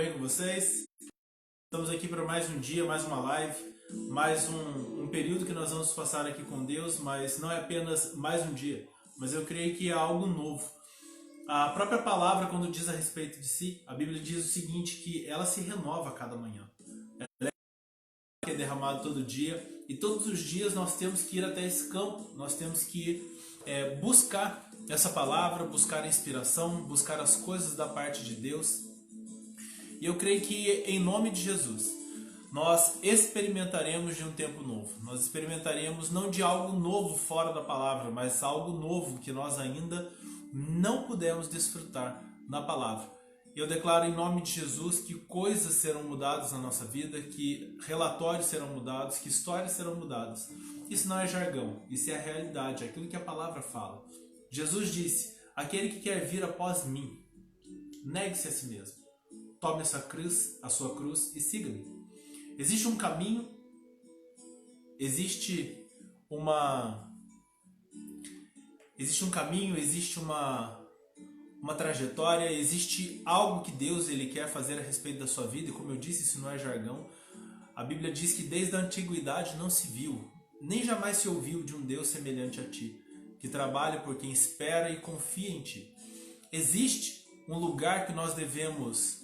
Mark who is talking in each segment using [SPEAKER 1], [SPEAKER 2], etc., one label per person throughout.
[SPEAKER 1] bem com vocês? Estamos aqui para mais um dia, mais uma live, mais um período que nós vamos passar aqui com Deus, mas não é apenas mais um dia, mas eu creio que é algo novo. A própria palavra, quando diz a respeito de si, a Bíblia diz o seguinte, que ela se renova a cada manhã. Ela é derramada todo dia e todos os dias nós temos que ir até esse campo, nós temos que buscar essa palavra, buscar a inspiração, buscar as coisas da parte de Deus. E eu creio que em nome de Jesus, nós experimentaremos de um tempo novo. Nós experimentaremos não de algo novo fora da palavra, mas algo novo que nós ainda não pudemos desfrutar na palavra. E eu declaro em nome de Jesus que coisas serão mudadas na nossa vida, que relatórios serão mudados, que histórias serão mudadas. Isso não é jargão, isso é a realidade, é aquilo que a palavra fala. Jesus disse, aquele que quer vir após mim, negue-se a si mesmo. Tome a sua cruz e siga-me. Existe um caminho, existe uma trajetória, existe algo que Deus ele quer fazer a respeito da sua vida. E como eu disse, isso não é jargão. A Bíblia diz que desde a antiguidade não se viu, nem jamais se ouviu de um Deus semelhante a ti, que trabalha por quem espera e confia em ti. Existe um lugar que nós devemos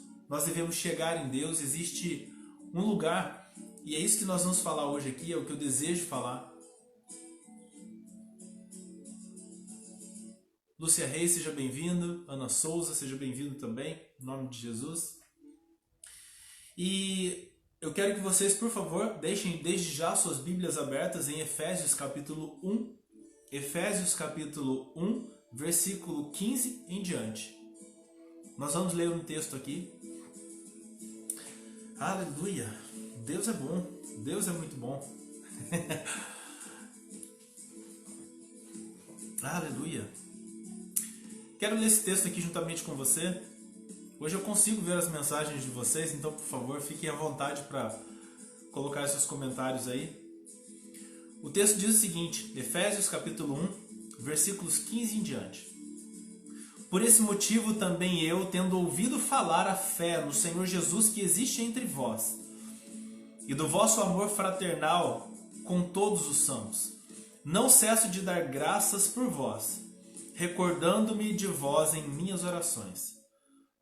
[SPEAKER 1] chegar em Deus, existe um lugar, e é isso que nós vamos falar hoje aqui, é o que eu desejo falar. Lúcia Reis, seja bem-vindo. Ana Souza, seja bem-vindo também, em nome de Jesus. E eu quero que vocês, por favor, deixem desde já suas Bíblias abertas em Efésios capítulo 1. Efésios capítulo 1, versículo 15 em diante. Nós vamos ler um texto aqui. Aleluia! Deus é bom, Deus é muito bom. Aleluia! Quero ler esse texto aqui juntamente com você. Hoje eu consigo ver as mensagens de vocês, então por favor fiquem à vontade para colocar seus comentários aí. O texto diz o seguinte, Efésios capítulo 1, versículos 15 em diante. Por esse motivo também eu, tendo ouvido falar a fé no Senhor Jesus que existe entre vós, e do vosso amor fraternal com todos os santos, não cesso de dar graças por vós, recordando-me de vós em minhas orações,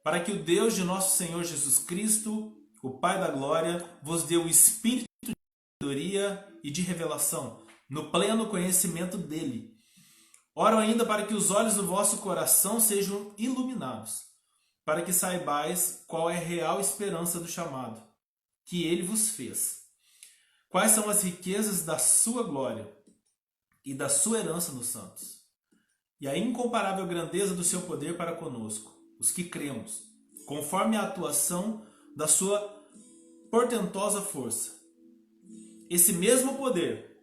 [SPEAKER 1] para que o Deus de nosso Senhor Jesus Cristo, o Pai da glória, vos dê o espírito de sabedoria e de revelação, no pleno conhecimento dele. Oro ainda para que os olhos do vosso coração sejam iluminados, para que saibais qual é a real esperança do chamado, que ele vos fez. Quais são as riquezas da sua glória e da sua herança nos santos, e a incomparável grandeza do seu poder para conosco, os que cremos, conforme a atuação da sua portentosa força. Esse mesmo poder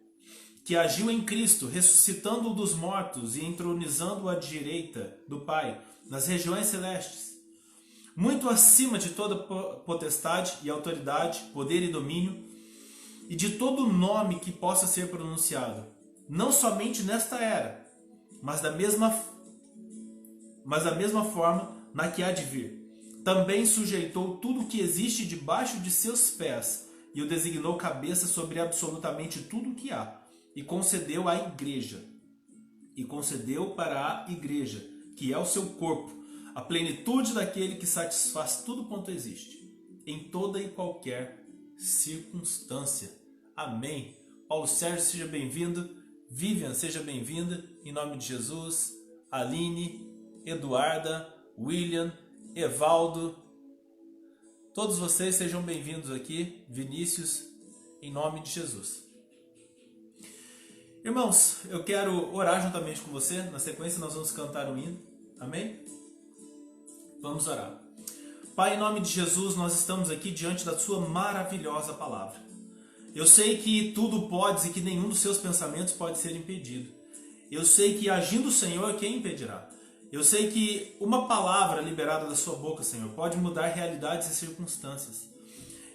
[SPEAKER 1] que agiu em Cristo, ressuscitando-o dos mortos e entronizando-o à direita do Pai, nas regiões celestes, muito acima de toda potestade e autoridade, poder e domínio, e de todo nome que possa ser pronunciado, não somente nesta era, mas da mesma forma na que há de vir. Também sujeitou tudo o que existe debaixo de seus pés, e o designou cabeça sobre absolutamente tudo o que há. E concedeu para a igreja, que é o seu corpo, a plenitude daquele que satisfaz tudo quanto existe, em toda e qualquer circunstância. Amém. Paulo Sérgio, seja bem-vindo. Vivian, seja bem-vinda, em nome de Jesus. Aline, Eduarda, William, Evaldo, todos vocês sejam bem-vindos aqui. Vinícius, em nome de Jesus. Irmãos, eu quero orar juntamente com você. Na sequência nós vamos cantar um hino. Amém? Vamos orar. Pai, em nome de Jesus, nós estamos aqui diante da sua maravilhosa palavra. Eu sei que tudo podes e que nenhum dos seus pensamentos pode ser impedido. Eu sei que agindo o Senhor, quem impedirá? Eu sei que uma palavra liberada da sua boca, Senhor, pode mudar realidades e circunstâncias.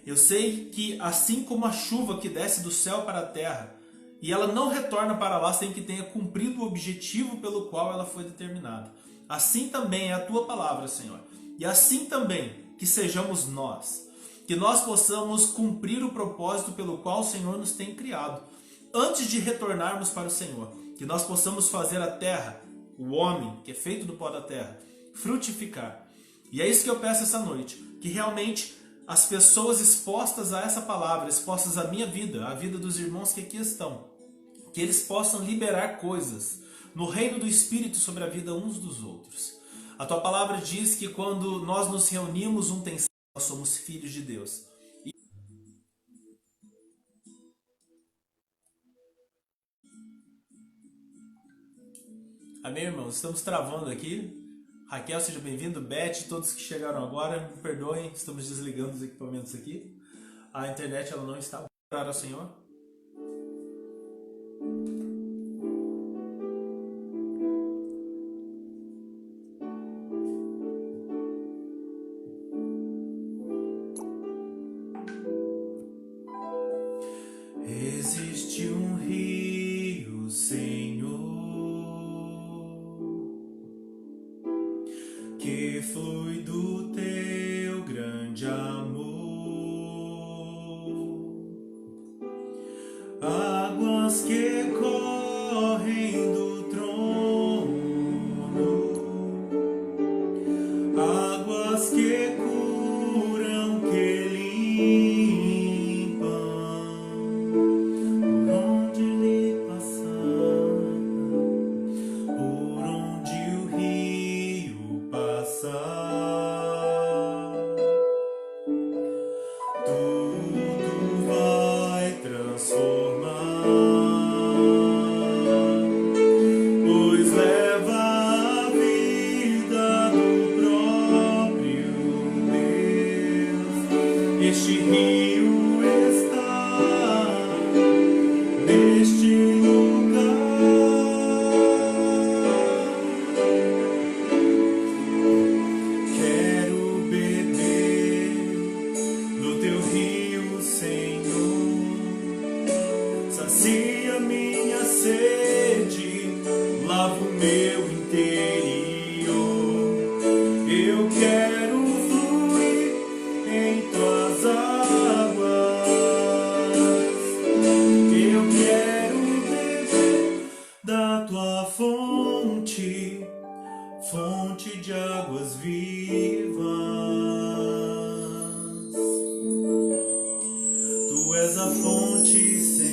[SPEAKER 1] Eu sei que assim como a chuva que desce do céu para a terra, e ela não retorna para lá sem que tenha cumprido o objetivo pelo qual ela foi determinada. Assim também é a tua palavra, Senhor. E assim também que sejamos nós. Que nós possamos cumprir o propósito pelo qual o Senhor nos tem criado. Antes de retornarmos para o Senhor, que nós possamos fazer a terra, o homem, que é feito do pó da terra, frutificar. E é isso que eu peço essa noite, que realmente as pessoas expostas a essa palavra, expostas à minha vida, à vida dos irmãos que aqui estão, que eles possam liberar coisas no reino do Espírito sobre a vida uns dos outros. A tua palavra diz que quando nós nos reunimos, um tem sangue, nós somos filhos de Deus. Amém, irmãos? Estamos travando aqui. Raquel, seja bem-vindo. Beth, todos que chegaram agora, me perdoem, estamos desligando os equipamentos aqui. A internet ela não está. Orar ao Senhor. Existe um rio, Senhor, que flui do teu grande amor, águas que correm do trono, águas que curam, que limpam, por onde ele passar, por onde o rio passar, tudo vai transformar, pois leva a vida do próprio Deus. Este rio está neste lugar. Quero beber do teu rio, Senhor. Sacia minha sede, lava o meu interior. Eu quero fluir em tuas águas. Eu quero beber da tua fonte, fonte de águas vivas. Tu és a fonte, Senhor.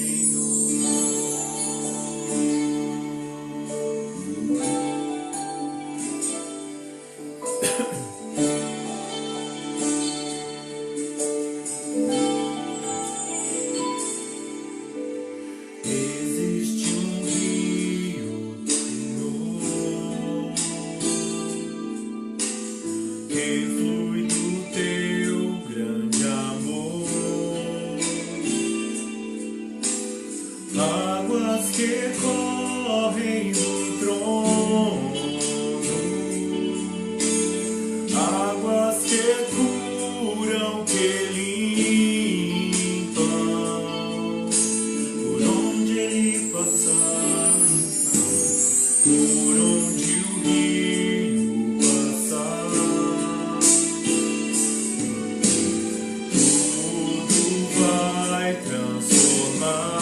[SPEAKER 1] Existe um rio, Senhor, que flui do teu grande amor, águas que correm do trono, águas que curam, que limpam, por onde ele passar, por onde o rio passar, tudo vai transformar,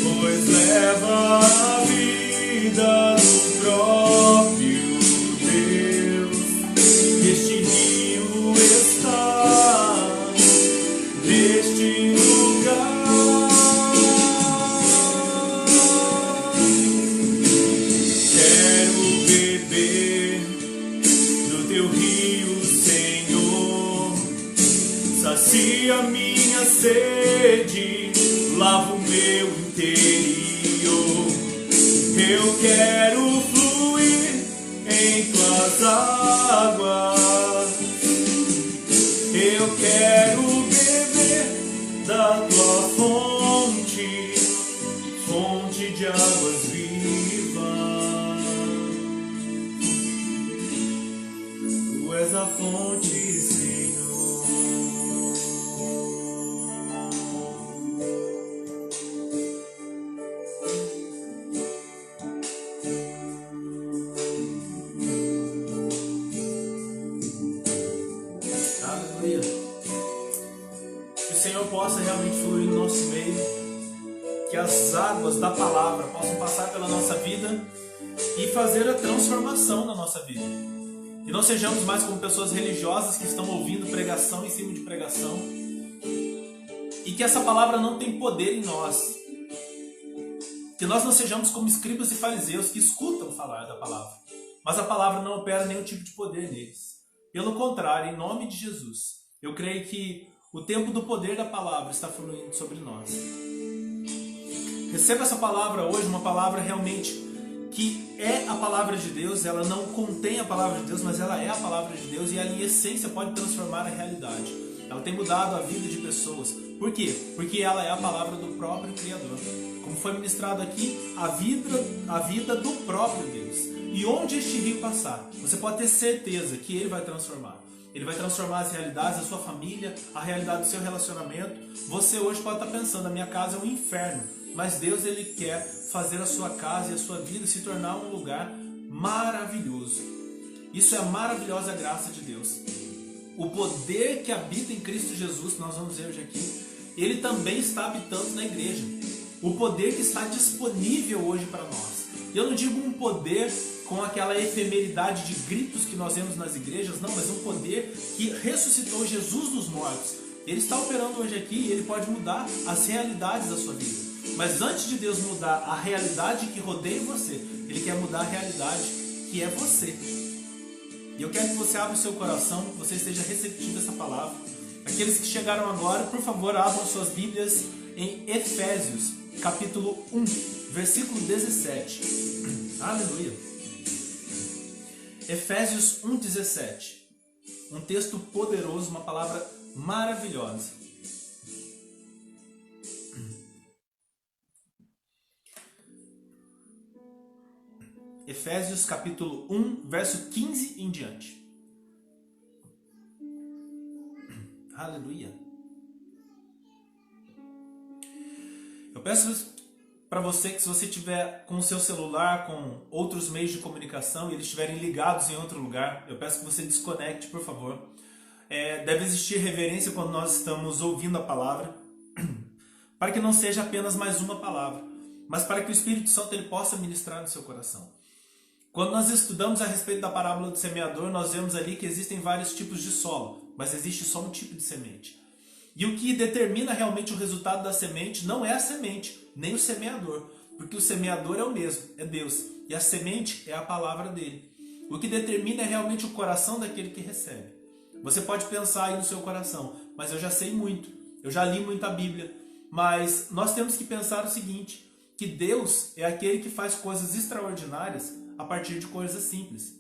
[SPEAKER 1] pois leva a vida do próprio Deus. Este rio está neste lugar. Quero beber do teu rio, Senhor. Sacia minha sede, lava o meu interior. Eu quero fluir em tuas águas. Eu quero beber da tua fonte, fonte de águas vivas. Tu és a fonte, Senhor. possa realmente fluir no nosso meio, que as águas da palavra possam passar pela nossa vida e fazer a transformação na nossa vida. E não sejamos mais como pessoas religiosas que estão ouvindo pregação em cima de pregação, e que essa palavra não tem poder em nós. Que nós não sejamos como escribas e fariseus que escutam falar da palavra, mas a palavra não opera nenhum tipo de poder neles. Pelo contrário, em nome de Jesus, eu creio que o tempo do poder da palavra está fluindo sobre nós. Receba essa palavra hoje, uma palavra realmente que é a palavra de Deus. Ela não contém a palavra de Deus, mas ela é a palavra de Deus, e ela em essência pode transformar a realidade. Ela tem mudado a vida de pessoas. Por quê? Porque ela é a palavra do próprio Criador. Como foi ministrado aqui, a vida do próprio Deus. E onde este rio passar, você pode ter certeza que ele vai transformar. Ele vai transformar as realidades da sua família, a realidade do seu relacionamento. Você hoje pode estar pensando, a minha casa é um inferno. Mas Deus, ele quer fazer a sua casa e a sua vida se tornar um lugar maravilhoso. Isso é a maravilhosa graça de Deus. O poder que habita em Cristo Jesus, nós vamos ver hoje aqui, ele também está habitando na igreja. O poder que está disponível hoje para nós. E eu não digo um poder com aquela efemeridade de gritos que nós vemos nas igrejas, não, mas um poder que ressuscitou Jesus dos mortos. Ele está operando hoje aqui e ele pode mudar as realidades da sua vida. Mas antes de Deus mudar a realidade que rodeia você, ele quer mudar a realidade que é você. E eu quero que você abra o seu coração, que você esteja receptivo a essa palavra. Aqueles que chegaram agora, por favor, abram suas Bíblias em Efésios, capítulo 1, versículo 17. Aleluia. Efésios 1,17. Um texto poderoso, uma palavra maravilhosa. Efésios capítulo 1, verso 15 em diante. Aleluia. Eu peço para você que, se você tiver com o seu celular, com outros meios de comunicação e eles estiverem ligados em outro lugar, eu peço que você desconecte, por favor. Deve existir reverência quando nós estamos ouvindo a palavra, para que não seja apenas mais uma palavra, mas para que o Espírito Santo ele possa ministrar no seu coração. Quando nós estudamos a respeito da parábola do semeador, nós vemos ali que existem vários tipos de solo, mas existe só um tipo de semente. E o que determina realmente o resultado da semente não é a semente, nem o semeador, porque o semeador é o mesmo, é Deus, e a semente é a palavra dele. O que determina é realmente o coração daquele que recebe. Você pode pensar aí no seu coração, mas eu já sei muito, eu já li muita Bíblia, mas nós temos que pensar o seguinte, que Deus é aquele que faz coisas extraordinárias a partir de coisas simples.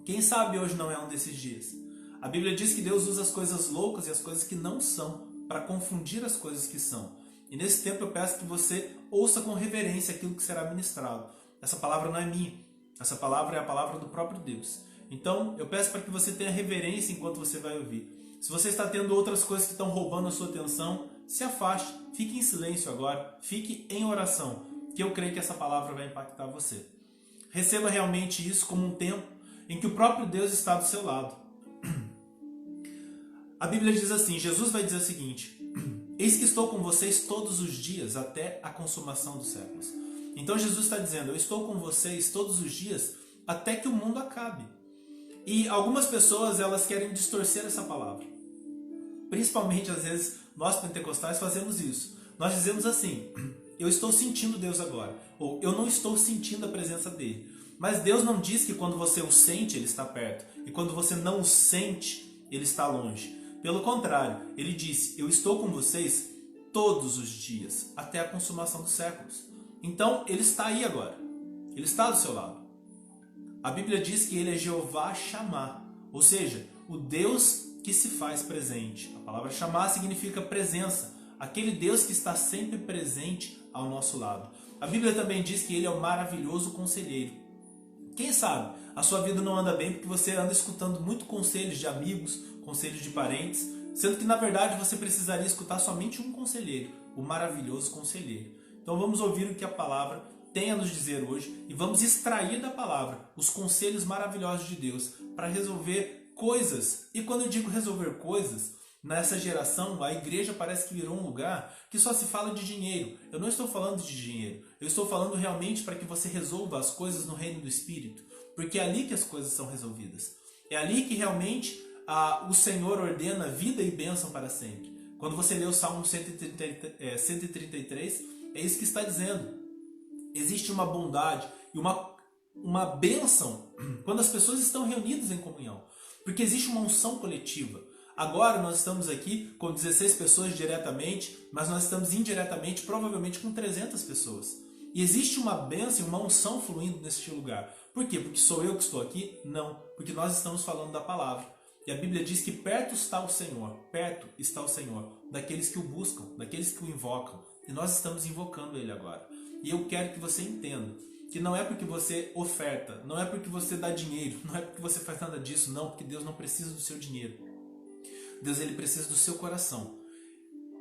[SPEAKER 1] Quem sabe hoje não é um desses dias? A Bíblia diz que Deus usa as coisas loucas e as coisas que não são para confundir as coisas que são. E nesse tempo eu peço que você ouça com reverência aquilo que será ministrado. Essa palavra não é minha, essa palavra é a palavra do próprio Deus. Então eu peço para que você tenha reverência enquanto você vai ouvir. Se você está tendo outras coisas que estão roubando a sua atenção, se afaste, fique em silêncio agora, fique em oração, que eu creio que essa palavra vai impactar você. Receba realmente isso como um tempo em que o próprio Deus está do seu lado. A Bíblia diz assim, Jesus vai dizer o seguinte, eis que estou com vocês todos os dias até a consumação dos séculos. Então Jesus está dizendo, eu estou com vocês todos os dias até que o mundo acabe. E algumas pessoas elas querem distorcer essa palavra. Principalmente às vezes nós pentecostais fazemos isso. Nós dizemos assim, eu estou sentindo Deus agora, ou eu não estou sentindo a presença dele. Mas Deus não diz que quando você o sente, ele está perto, e quando você não o sente, ele está longe. Pelo contrário, ele disse, eu estou com vocês todos os dias, até a consumação dos séculos. Então, ele está aí agora, ele está do seu lado. A Bíblia diz que ele é Jeová Shammah, ou seja, o Deus que se faz presente. A palavra Shammah significa presença, aquele Deus que está sempre presente ao nosso lado. A Bíblia também diz que ele é o maravilhoso conselheiro. Quem sabe a sua vida não anda bem porque você anda escutando muito conselhos de amigos, conselhos de parentes, sendo que na verdade você precisaria escutar somente um conselheiro, o maravilhoso conselheiro. Então vamos ouvir o que a palavra tem a nos dizer hoje e vamos extrair da palavra os conselhos maravilhosos de Deus para resolver coisas. E quando eu digo resolver coisas, nessa geração, a igreja parece que virou um lugar que só se fala de dinheiro. Eu não estou falando de dinheiro. Eu estou falando realmente para que você resolva as coisas no reino do Espírito. Porque é ali que as coisas são resolvidas. É ali que realmente o Senhor ordena vida e bênção para sempre. Quando você lê o Salmo 133, é isso que está dizendo. Existe uma bondade e uma bênção quando as pessoas estão reunidas em comunhão. Porque existe uma unção coletiva. Agora nós estamos aqui com 16 pessoas diretamente, mas nós estamos indiretamente, provavelmente com 300 pessoas. E existe uma bênção e uma unção fluindo neste lugar. Por quê? Porque sou eu que estou aqui? Não. Porque nós estamos falando da palavra. E a Bíblia diz que perto está o Senhor daqueles que o buscam, daqueles que o invocam. E nós estamos invocando Ele agora. E eu quero que você entenda que não é porque você oferta, não é porque você dá dinheiro, não é porque você faz nada disso, não, porque Deus não precisa do seu dinheiro. Deus, Ele precisa do seu coração.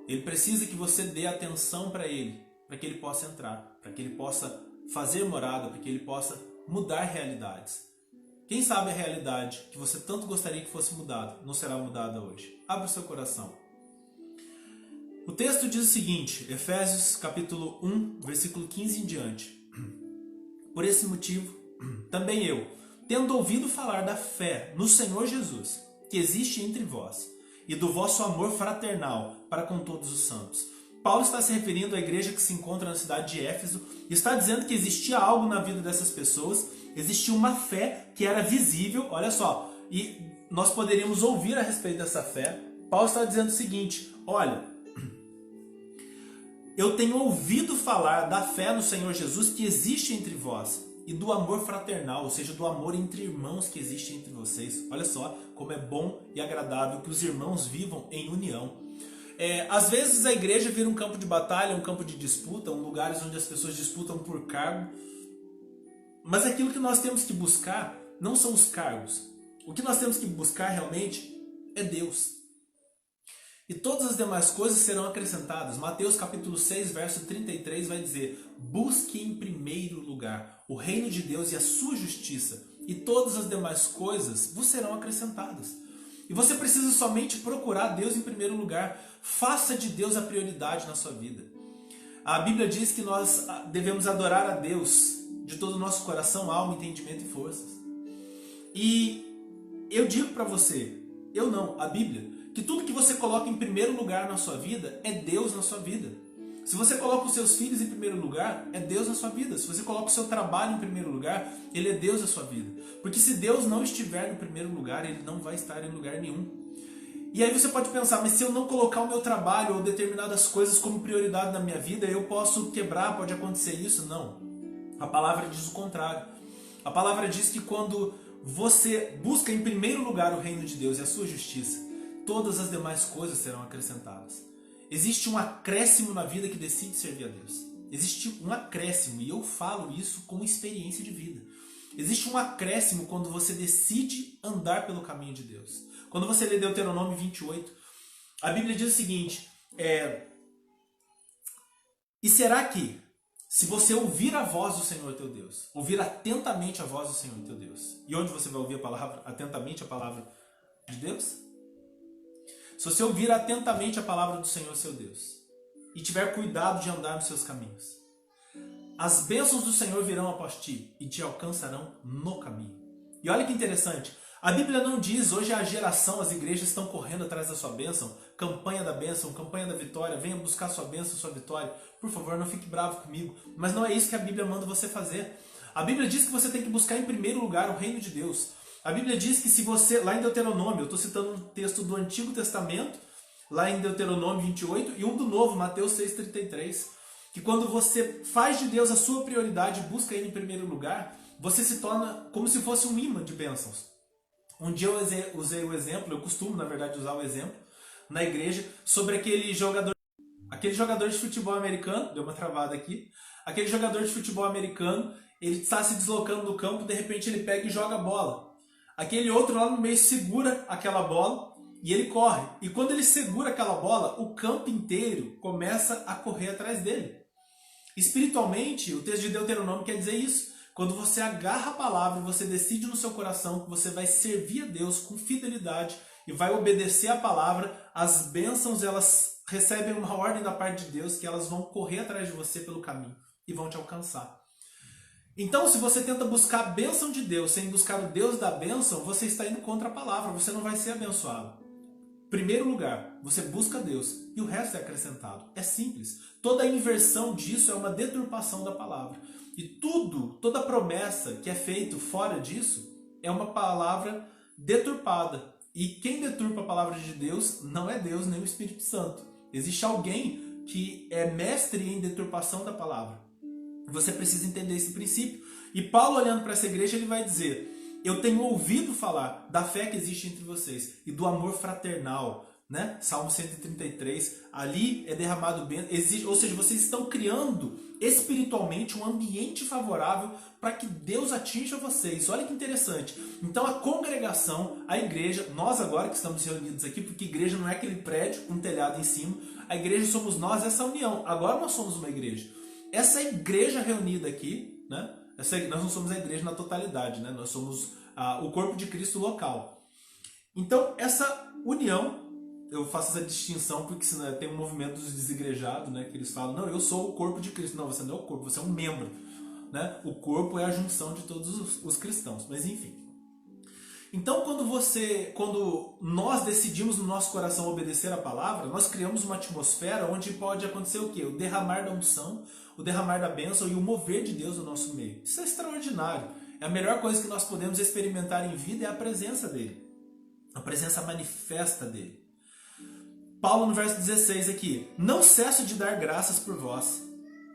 [SPEAKER 1] Ele precisa que você dê atenção para Ele, para que Ele possa entrar, para que Ele possa fazer morada, para que Ele possa mudar realidades. Quem sabe a realidade que você tanto gostaria que fosse mudada, não será mudada hoje. Abra o seu coração. O texto diz o seguinte, Efésios capítulo 1, versículo 15 em diante. Por esse motivo, também eu, tendo ouvido falar da fé no Senhor Jesus, que existe entre vós, e do vosso amor fraternal para com todos os santos. Paulo está se referindo à igreja que se encontra na cidade de Éfeso, e está dizendo que existia algo na vida dessas pessoas, existia uma fé que era visível, olha só, e nós poderíamos ouvir a respeito dessa fé. Paulo está dizendo o seguinte, olha, eu tenho ouvido falar da fé no Senhor Jesus que existe entre vós e do amor fraternal, ou seja, do amor entre irmãos que existe entre vocês. Olha só como é bom e agradável que os irmãos vivam em união. Às vezes a igreja vira um campo de batalha, um campo de disputa, lugares onde as pessoas disputam por cargo. Mas aquilo que nós temos que buscar não são os cargos. O que nós temos que buscar realmente é Deus. E todas as demais coisas serão acrescentadas. Mateus capítulo 6, verso 33 vai dizer: busque em primeiro lugar o reino de Deus e a sua justiça, e todas as demais coisas vos serão acrescentadas. E você precisa somente procurar Deus em primeiro lugar. Faça de Deus a prioridade na sua vida. A Bíblia diz que nós devemos adorar a Deus de todo o nosso coração, alma, entendimento e forças. E eu digo para você, a Bíblia, que tudo que você coloca em primeiro lugar na sua vida é Deus na sua vida. Se você coloca os seus filhos em primeiro lugar, é Deus na sua vida. Se você coloca o seu trabalho em primeiro lugar, Ele é Deus na sua vida. Porque se Deus não estiver no primeiro lugar, Ele não vai estar em lugar nenhum. E aí você pode pensar, mas se eu não colocar o meu trabalho ou determinadas coisas como prioridade na minha vida, eu posso quebrar, pode acontecer isso? Não. A palavra diz o contrário. A palavra diz que quando você busca em primeiro lugar o reino de Deus e a sua justiça, todas as demais coisas serão acrescentadas. Existe um acréscimo na vida que decide servir a Deus. Existe um acréscimo, e eu falo isso com experiência de vida. Existe um acréscimo quando você decide andar pelo caminho de Deus. Quando você lê Deuteronômio 28, a Bíblia diz o seguinte, e será que, se você ouvir a voz do Senhor teu Deus, ouvir atentamente a voz do Senhor teu Deus, e onde você vai ouvir a palavra, atentamente a palavra de Deus? Se você ouvir atentamente a palavra do Senhor seu Deus, e tiver cuidado de andar nos seus caminhos, as bênçãos do Senhor virão após ti, e te alcançarão no caminho. E olha que interessante, a Bíblia não diz, hoje a geração, as igrejas estão correndo atrás da sua bênção, campanha da bênção, campanha da vitória, venha buscar sua bênção, sua vitória. Por favor, não fique bravo comigo, mas não é isso que a Bíblia manda você fazer. A Bíblia diz que você tem que buscar em primeiro lugar o reino de Deus. A Bíblia diz que se você, lá em Deuteronômio, eu estou citando um texto do Antigo Testamento, lá em Deuteronômio 28, e um do Novo, Mateus 6,33, que quando você faz de Deus a sua prioridade, busca Ele em primeiro lugar, você se torna como se fosse um imã de bênçãos. Um dia eu usei o exemplo, eu costumo na verdade usar o exemplo, na igreja, sobre aquele jogador de futebol americano, deu uma travada aqui, aquele jogador de futebol americano, ele está se deslocando no campo, de repente ele pega e joga a bola. Aquele outro lá no meio segura aquela bola e ele corre. E quando ele segura aquela bola, o campo inteiro começa a correr atrás dele. Espiritualmente, o texto de Deuteronômio quer dizer isso. Quando você agarra a palavra e você decide no seu coração que você vai servir a Deus com fidelidade e vai obedecer a palavra, as bênçãos elas recebem uma ordem da parte de Deus que elas vão correr atrás de você pelo caminho e vão te alcançar. Então, se você tenta buscar a bênção de Deus sem buscar o Deus da bênção, você está indo contra a palavra, você não vai ser abençoado. Primeiro lugar, você busca Deus e o resto é acrescentado. É simples. Toda a inversão disso é uma deturpação da palavra. E toda promessa que é feita fora disso é uma palavra deturpada. E quem deturpa a palavra de Deus não é Deus nem o Espírito Santo. Existe alguém que é mestre em deturpação da palavra. Você precisa entender esse princípio. E Paulo, olhando para essa igreja, ele vai dizer: eu tenho ouvido falar da fé que existe entre vocês e do amor fraternal, né? Salmo 133, ali é derramado bem, ou seja, vocês estão criando espiritualmente um ambiente favorável para que Deus atinja vocês. Olha que interessante. Então a congregação, a igreja, nós agora que estamos reunidos aqui, porque igreja não é aquele prédio com um telhado em cima, a igreja somos nós, essa união. Agora nós somos uma igreja. Essa igreja reunida aqui, né? Nós não somos a igreja na totalidade, né? Nós somos o corpo de Cristo local. Então, essa união, eu faço essa distinção porque tem um movimento dos desigrejados, né? Que eles falam: não, eu sou o corpo de Cristo. Não, você não é o corpo, você é um membro, né? O corpo é a junção de todos os cristãos. Mas enfim. Então, quando nós decidimos no nosso coração obedecer a palavra, nós criamos uma atmosfera onde pode acontecer o quê? O derramar da unção, o derramar da bênção e o mover de Deus no nosso meio. Isso é extraordinário. É a melhor coisa que nós podemos experimentar em vida, é a presença dele. A presença manifesta dele. Paulo no verso 16 aqui: não cesso de dar graças por vós,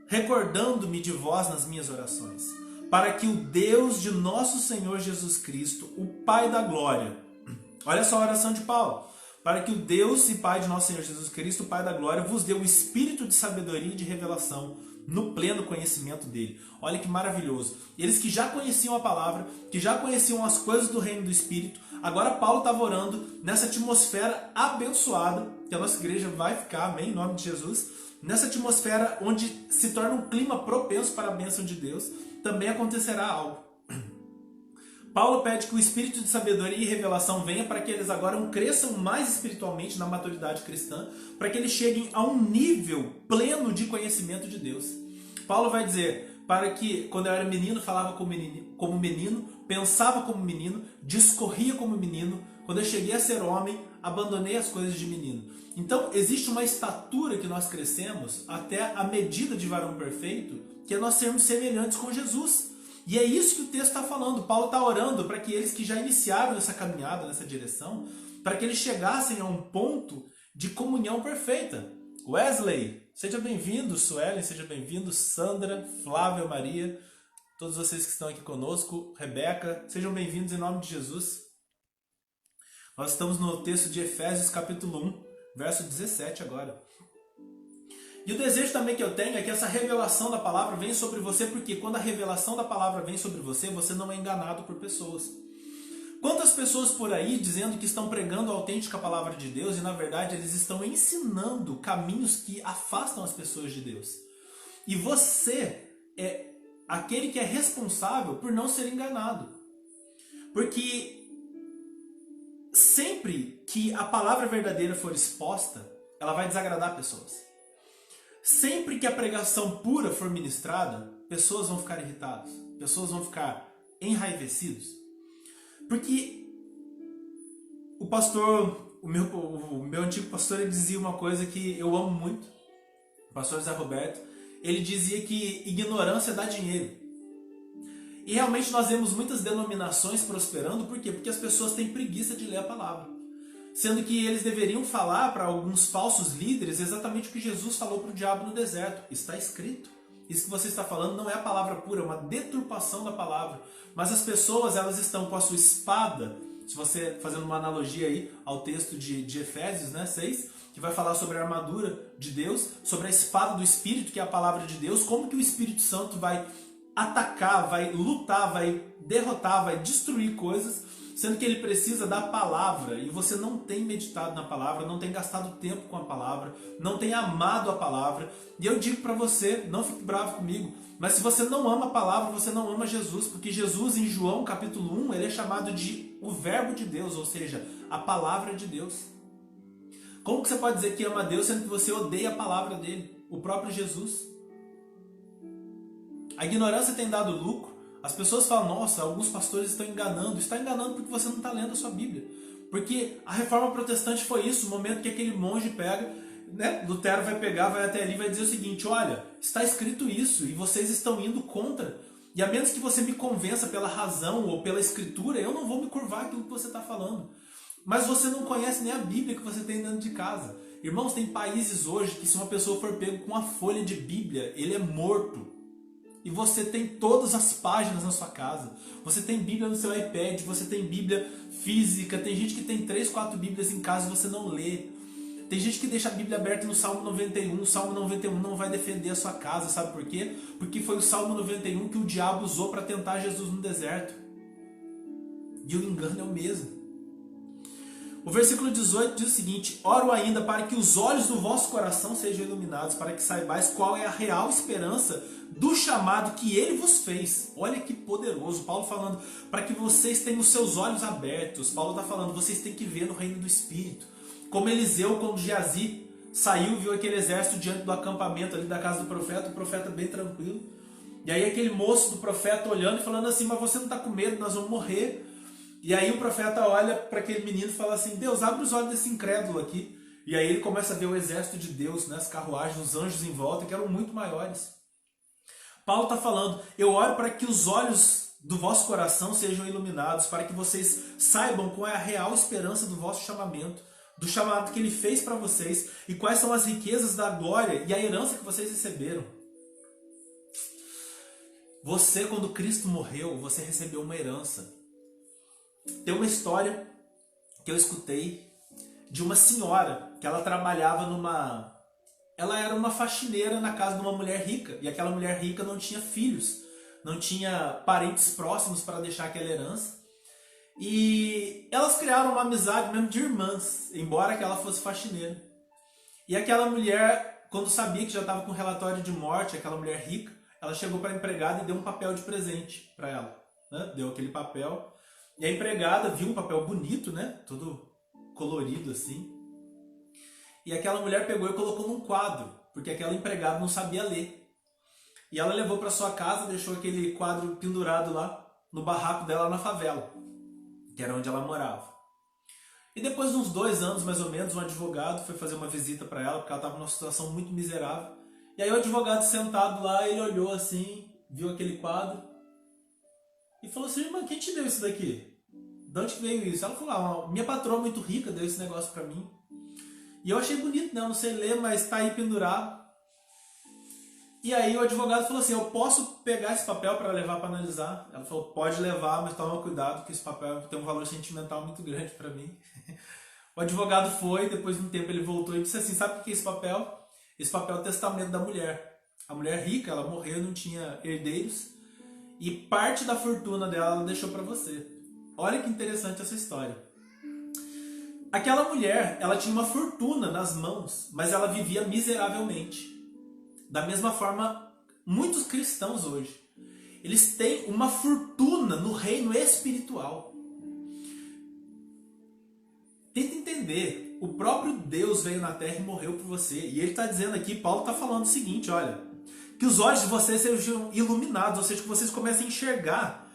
[SPEAKER 1] recordando-me de vós nas minhas orações, para que o Deus de nosso Senhor Jesus Cristo, o Pai da glória, olha só a oração de Paulo, para que o Deus e Pai de nosso Senhor Jesus Cristo, o Pai da glória, vos dê o espírito de sabedoria e de revelação no pleno conhecimento dele. Olha que maravilhoso. Eles que já conheciam a palavra, que já conheciam as coisas do reino do Espírito, agora Paulo estava orando nessa atmosfera abençoada, que a nossa igreja vai ficar, amém, em nome de Jesus, nessa atmosfera onde se torna um clima propenso para a bênção de Deus, também acontecerá algo. Paulo pede que o espírito de sabedoria e revelação venha para que eles agora cresçam mais espiritualmente na maturidade cristã, para que eles cheguem a um nível pleno de conhecimento de Deus. Paulo vai dizer: para que quando eu era menino, falava como menino, pensava como menino, discorria como menino, quando eu cheguei a ser homem, abandonei as coisas de menino. Então existe uma estatura que nós crescemos até a medida de varão perfeito, que é nós sermos semelhantes com Jesus. E é isso que o texto está falando. Paulo está orando para que eles que já iniciaram essa caminhada, nessa direção, para que eles chegassem a um ponto de comunhão perfeita. Wesley, seja bem-vindo. Suelen, seja bem-vindo. Sandra, Flávia, Maria, todos vocês que estão aqui conosco. Rebeca, sejam bem-vindos em nome de Jesus. Nós estamos no texto de Efésios capítulo 1, verso 17 agora. E o desejo também que eu tenho é que essa revelação da palavra venha sobre você, porque quando a revelação da palavra vem sobre você, você não é enganado por pessoas. Quantas pessoas por aí dizendo que estão pregando a autêntica palavra de Deus e na verdade eles estão ensinando caminhos que afastam as pessoas de Deus. E você é aquele que é responsável por não ser enganado. Porque sempre que a palavra verdadeira for exposta, ela vai desagradar pessoas. Sempre que a pregação pura for ministrada, pessoas vão ficar irritadas, pessoas vão ficar enraivecidos. Porque o meu antigo pastor, ele dizia uma coisa que eu amo muito, o pastor Zé Roberto, ele dizia que ignorância dá dinheiro. E realmente nós vemos muitas denominações prosperando, por quê? Porque as pessoas têm preguiça de ler a palavra. Sendo que eles deveriam falar para alguns falsos líderes exatamente o que Jesus falou para o diabo no deserto. Está escrito. Isso que você está falando não é a palavra pura, é uma deturpação da palavra. Mas as pessoas, elas estão com a sua espada, se você fazendo uma analogia aí ao texto de Efésios, né, 6, que vai falar sobre a armadura de Deus, sobre a espada do Espírito, que é a palavra de Deus, como que o Espírito Santo vai atacar, vai lutar, vai derrotar, vai destruir coisas, sendo que ele precisa da palavra, e você não tem meditado na palavra, não tem gastado tempo com a palavra, não tem amado a palavra. E eu digo para você, não fique bravo comigo, mas se você não ama a palavra, você não ama Jesus, porque Jesus em João capítulo 1, ele é chamado de o verbo de Deus, ou seja, a palavra de Deus. Como que você pode dizer que ama a Deus, sendo que você odeia a palavra dele, o próprio Jesus? A ignorância tem dado lucro. As pessoas falam, nossa, alguns pastores estão enganando. Está enganando porque você não está lendo a sua Bíblia. Porque a reforma protestante foi isso, o momento que aquele monge pega, né? Lutero vai pegar, vai até ali e vai dizer o seguinte, olha, está escrito isso e vocês estão indo contra. E a menos que você me convença pela razão ou pela escritura, eu não vou me curvar aquilo que você está falando. Mas você não conhece nem a Bíblia que você tem dentro de casa. Irmãos, tem países hoje que se uma pessoa for pego com uma folha de Bíblia, ele é morto. E você tem todas as páginas na sua casa. Você tem Bíblia no seu iPad, você tem Bíblia física. Tem gente que tem 3, 4 Bíblias em casa e você não lê. Tem gente que deixa a Bíblia aberta no Salmo 91. O Salmo 91 não vai defender a sua casa, sabe por quê? Porque foi o Salmo 91 que o diabo usou para tentar Jesus no deserto. E o engano é o mesmo. O versículo 18 diz o seguinte, oro ainda para que os olhos do vosso coração sejam iluminados, para que saibais qual é a real esperança do chamado que ele vos fez. Olha que poderoso, Paulo falando, para que vocês tenham os seus olhos abertos. Paulo está falando, vocês têm que ver no reino do Espírito. Como Eliseu, quando Geazi saiu, viu aquele exército diante do acampamento ali da casa do profeta, o profeta bem tranquilo. E aí aquele moço do profeta olhando e falando assim, mas você não está com medo, nós vamos morrer. E aí o profeta olha para aquele menino e fala assim, Deus, abre os olhos desse incrédulo aqui. E aí ele começa a ver o exército de Deus, né, as carruagens, os anjos em volta, que eram muito maiores. Paulo está falando, eu oro para que os olhos do vosso coração sejam iluminados, para que vocês saibam qual é a real esperança do vosso chamamento, do chamado que ele fez para vocês, e quais são as riquezas da glória e a herança que vocês receberam. Você, quando Cristo morreu, você recebeu uma herança. Tem uma história que eu escutei de uma senhora que ela trabalhava numa... Ela era uma faxineira na casa de uma mulher rica. E aquela mulher rica não tinha filhos. Não tinha parentes próximos para deixar aquela herança. E elas criaram uma amizade mesmo de irmãs, embora que ela fosse faxineira. E aquela mulher, quando sabia que já estava com relatório de morte, aquela mulher rica, ela chegou para a empregada e deu um papel de presente para ela. Né? Deu aquele papel. E a empregada viu um papel bonito, né? Todo colorido assim. E aquela mulher pegou e colocou num quadro, porque aquela empregada não sabia ler. E ela levou para sua casa, deixou aquele quadro pendurado lá no barraco dela na favela, que era onde ela morava. E depois de uns 2 anos, mais ou menos, um advogado foi fazer uma visita para ela, porque ela estava numa situação muito miserável. E aí o advogado sentado lá, ele olhou assim, viu aquele quadro e falou assim, irmã, quem te deu isso daqui? De onde que veio isso? Ela falou, minha patroa muito rica deu esse negócio para mim. E eu achei bonito, né? Eu não sei ler, mas tá aí pendurado. E aí o advogado falou assim, eu posso pegar esse papel para levar para analisar? Ela falou, pode levar, mas toma cuidado, que esse papel tem um valor sentimental muito grande para mim. O advogado foi, depois de um tempo ele voltou e disse assim, sabe o que é esse papel? Esse papel é o testamento da mulher. A mulher rica, ela morreu, não tinha herdeiros, e parte da fortuna dela ela deixou para você. Olha que interessante essa história. Aquela mulher, ela tinha uma fortuna nas mãos, mas ela vivia miseravelmente. Da mesma forma, muitos cristãos hoje, eles têm uma fortuna no reino espiritual. Tenta entender, o próprio Deus veio na terra e morreu por você. E ele está dizendo aqui, Paulo está falando o seguinte, olha, que os olhos de vocês sejam iluminados, ou seja, que vocês comecem a enxergar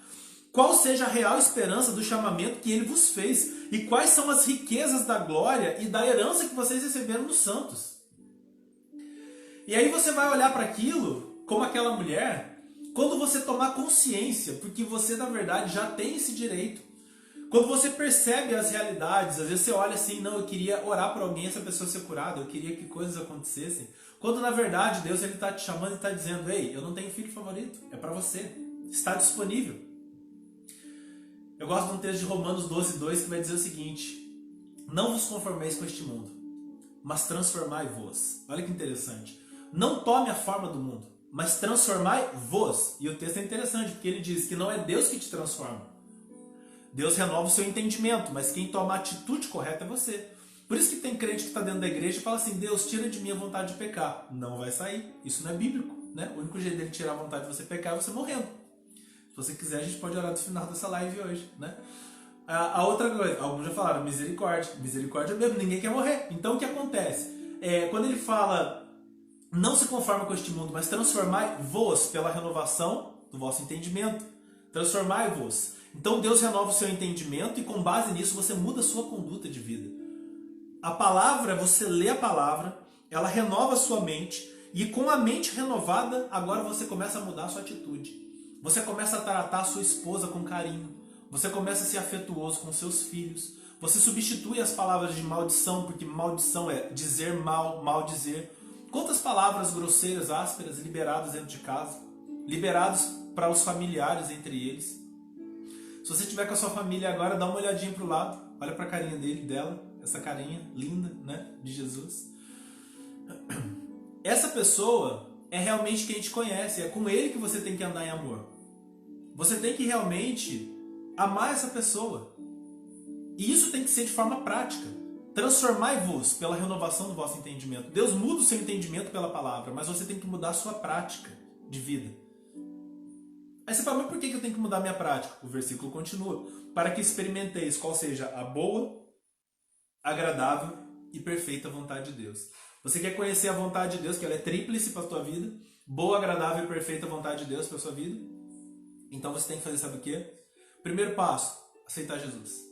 [SPEAKER 1] qual seja a real esperança do chamamento que ele vos fez e quais são as riquezas da glória e da herança que vocês receberam dos santos. E aí você vai olhar para aquilo, como aquela mulher, quando você tomar consciência, porque você na verdade já tem esse direito. Quando você percebe as realidades, às vezes você olha assim, não, eu queria orar por alguém, essa pessoa ser curada, eu queria que coisas acontecessem. Quando na verdade Deus está te chamando e está dizendo, ei, eu não tenho filho favorito, é para você, está disponível. Eu gosto de um texto de Romanos 12:2 que vai dizer o seguinte, não vos conformeis com este mundo, mas transformai-vos. Olha que interessante. Não tome a forma do mundo, mas transformai-vos. E o texto é interessante, porque ele diz que não é Deus que te transforma. Deus renova o seu entendimento, mas quem toma a atitude correta é você. Por isso que tem crente que está dentro da igreja e fala assim, Deus, tira de mim a vontade de pecar. Não vai sair. Isso não é bíblico, né? O único jeito dele tirar a vontade de você pecar é você morrendo. Se você quiser, a gente pode orar no final dessa live hoje, né? A outra coisa, alguns já falaram, misericórdia. Misericórdia mesmo, ninguém quer morrer. Então o que acontece? Quando ele fala, não se conforma com este mundo, mas transformai-vos pela renovação do vosso entendimento. Transformai-vos. Então Deus renova o seu entendimento e com base nisso você muda a sua conduta de vida. A palavra, você lê a palavra, ela renova a sua mente e com a mente renovada, agora você começa a mudar a sua atitude. Você começa a tratar a sua esposa com carinho. Você começa a ser afetuoso com seus filhos. Você substitui as palavras de maldição, porque maldição é dizer mal, maldizer. Quantas palavras grosseiras, ásperas, liberadas dentro de casa? Liberadas para os familiares entre eles. Se você estiver com a sua família agora, dá uma olhadinha para o lado. Olha para a carinha dele, dela. Essa carinha linda, né, de Jesus. Essa pessoa é realmente quem te conhece. É com ele que você tem que andar em amor. Você tem que realmente amar essa pessoa. E isso tem que ser de forma prática. Transformai-vos pela renovação do vosso entendimento. Deus muda o seu entendimento pela palavra, mas você tem que mudar a sua prática de vida. Aí você fala, mas por que eu tenho que mudar a minha prática? O versículo continua. Para que experimenteis qual seja a boa, agradável e perfeita vontade de Deus. Você quer conhecer a vontade de Deus, que ela é tríplice para a sua vida? Boa, agradável e perfeita vontade de Deus para a sua vida? Então você tem que fazer, sabe o quê? Primeiro passo, aceitar Jesus.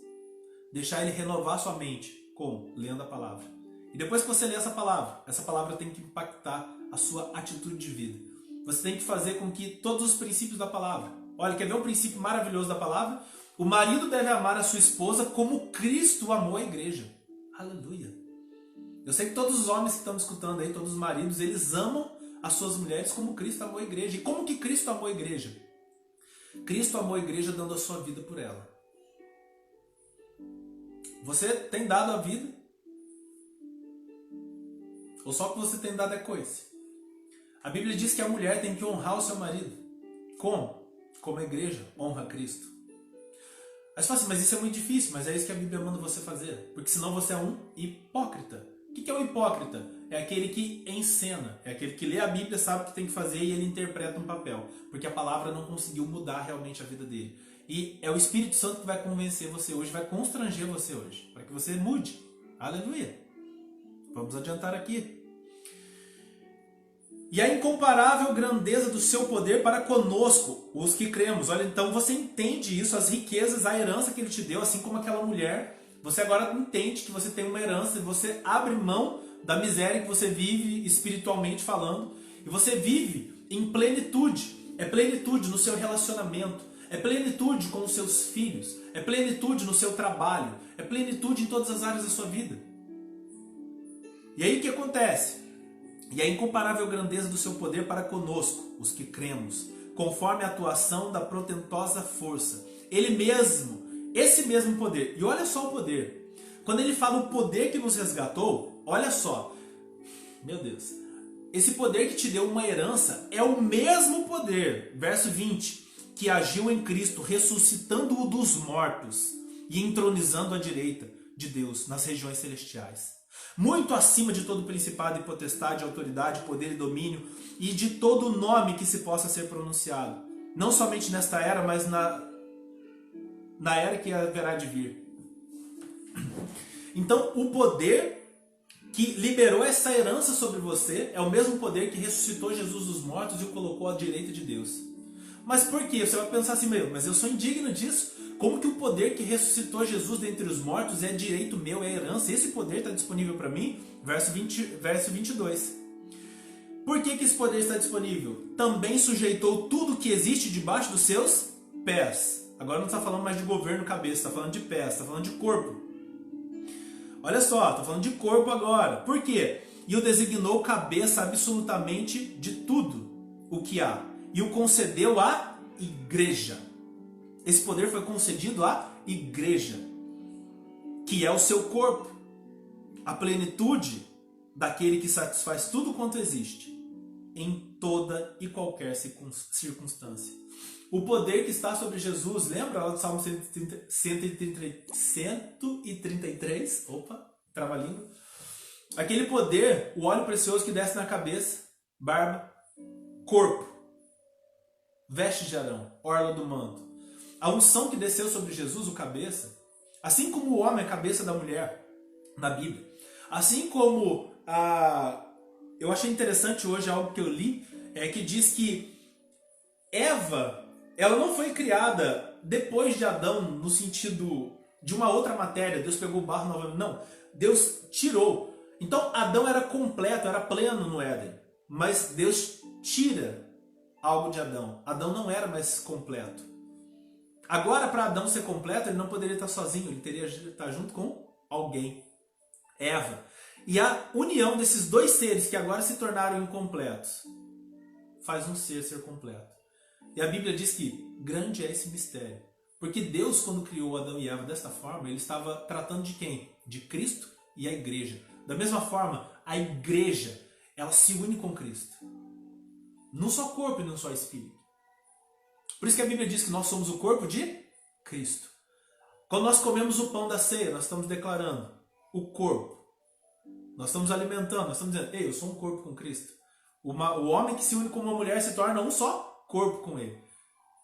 [SPEAKER 1] Deixar Ele renovar sua mente. Como? Lendo a palavra. E depois que você lê essa palavra tem que impactar a sua atitude de vida. Você tem que fazer com que todos os princípios da palavra... Olha, quer ver um princípio maravilhoso da palavra? O marido deve amar a sua esposa como Cristo amou a igreja. Aleluia. Eu sei que todos os homens que estão me escutando aí, todos os maridos, eles amam as suas mulheres como Cristo amou a igreja. E como que Cristo amou a igreja? Cristo amou a igreja dando a sua vida por ela. Você tem dado a vida? Ou só que você tem dado é coisa? A Bíblia diz que a mulher tem que honrar o seu marido. Como? Como a igreja honra Cristo. Aí você fala assim, mas isso é muito difícil, mas é isso que a Bíblia manda você fazer. Porque senão você é um hipócrita. O que é um hipócrita? É aquele que encena. É aquele que lê a Bíblia, sabe o que tem que fazer e ele interpreta um papel. Porque a palavra não conseguiu mudar realmente a vida dele. E é o Espírito Santo que vai convencer você hoje, vai constranger você hoje. Para que você mude. Aleluia. Vamos adiantar aqui. E a incomparável grandeza do seu poder para conosco, os que cremos. Olha, então você entende isso, as riquezas, a herança que ele te deu, assim como aquela mulher. Você agora entende que você tem uma herança e você abre mão da miséria que você vive espiritualmente falando. E você vive em plenitude. É plenitude no seu relacionamento. É plenitude com os seus filhos. É plenitude no seu trabalho. É plenitude em todas as áreas da sua vida. E aí o que acontece? E a incomparável grandeza do seu poder para conosco, os que cremos, conforme a atuação da portentosa força. Ele mesmo, esse mesmo poder. E olha só o poder. Quando ele fala o poder que nos resgatou, olha só. Meu Deus. Esse poder que te deu uma herança é o mesmo poder, verso 20, que agiu em Cristo, ressuscitando-o dos mortos e entronizando à direita de Deus nas regiões celestiais. Muito acima de todo principado e potestade, autoridade, poder e domínio, e de todo nome que se possa ser pronunciado. Não somente nesta era, mas na era que haverá de vir. Então, o poder que liberou essa herança sobre você é o mesmo poder que ressuscitou Jesus dos mortos e o colocou à direita de Deus. Mas por quê? Você vai pensar assim, mas eu sou indigno disso. Como que o poder que ressuscitou Jesus dentre os mortos é direito meu, é herança? Esse poder está disponível para mim? Verso 22. Por que esse poder está disponível? Também sujeitou tudo que existe debaixo dos seus pés. Agora não está falando mais de governo cabeça, está falando de pés, está falando de corpo. Olha só, está falando de corpo agora. Por quê? E o designou cabeça absolutamente de tudo o que há. E o concedeu à igreja. Esse poder foi concedido à igreja, que é o seu corpo, a plenitude daquele que satisfaz tudo quanto existe, em toda e qualquer circunstância. O poder que está sobre Jesus, lembra lá do Salmo 133? Opa, trava-língua. Aquele poder, o óleo precioso que desce na cabeça, barba, corpo, vestes de Arão, orla do manto. A unção que desceu sobre Jesus, o cabeça, assim como o homem é a cabeça da mulher na Bíblia. Assim como eu achei interessante hoje algo que eu li, que diz que Eva, ela não foi criada depois de Adão no sentido de uma outra matéria. Deus pegou o barro novamente. Não, Deus tirou. Então Adão era completo, era pleno no Éden. Mas Deus tira algo de Adão. Adão não era mais completo. Agora, para Adão ser completo, ele não poderia estar sozinho, ele teria que estar junto com alguém. Eva. E a união desses dois seres que agora se tornaram incompletos faz um ser completo. E a Bíblia diz que grande é esse mistério. Porque Deus, quando criou Adão e Eva desta forma, ele estava tratando de quem? De Cristo e a igreja. Da mesma forma, a igreja, ela se une com Cristo. Num só corpo e num só espírito. Por isso que a Bíblia diz que nós somos o corpo de Cristo. Quando nós comemos o pão da ceia, nós estamos declarando o corpo. Nós estamos alimentando, nós estamos dizendo, ei, eu sou um corpo com Cristo. O homem que se une com uma mulher se torna um só corpo com ele.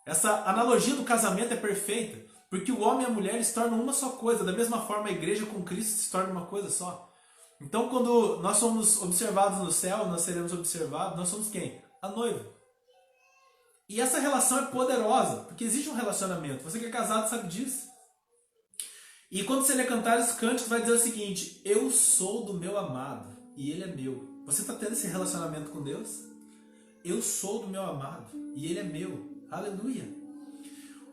[SPEAKER 1] Essa analogia do casamento é perfeita, porque o homem e a mulher eles se tornam uma só coisa. Da mesma forma, a igreja com Cristo se torna uma coisa só. Então, quando nós somos observados no céu, nós seremos observados, nós somos quem? A noiva. E essa relação é poderosa, porque existe um relacionamento. Você que é casado sabe disso. E quando você lê Cantares Cânticos, vai dizer o seguinte: eu sou do meu amado e ele é meu. Você está tendo esse relacionamento com Deus? Eu sou do meu amado e ele é meu. Aleluia.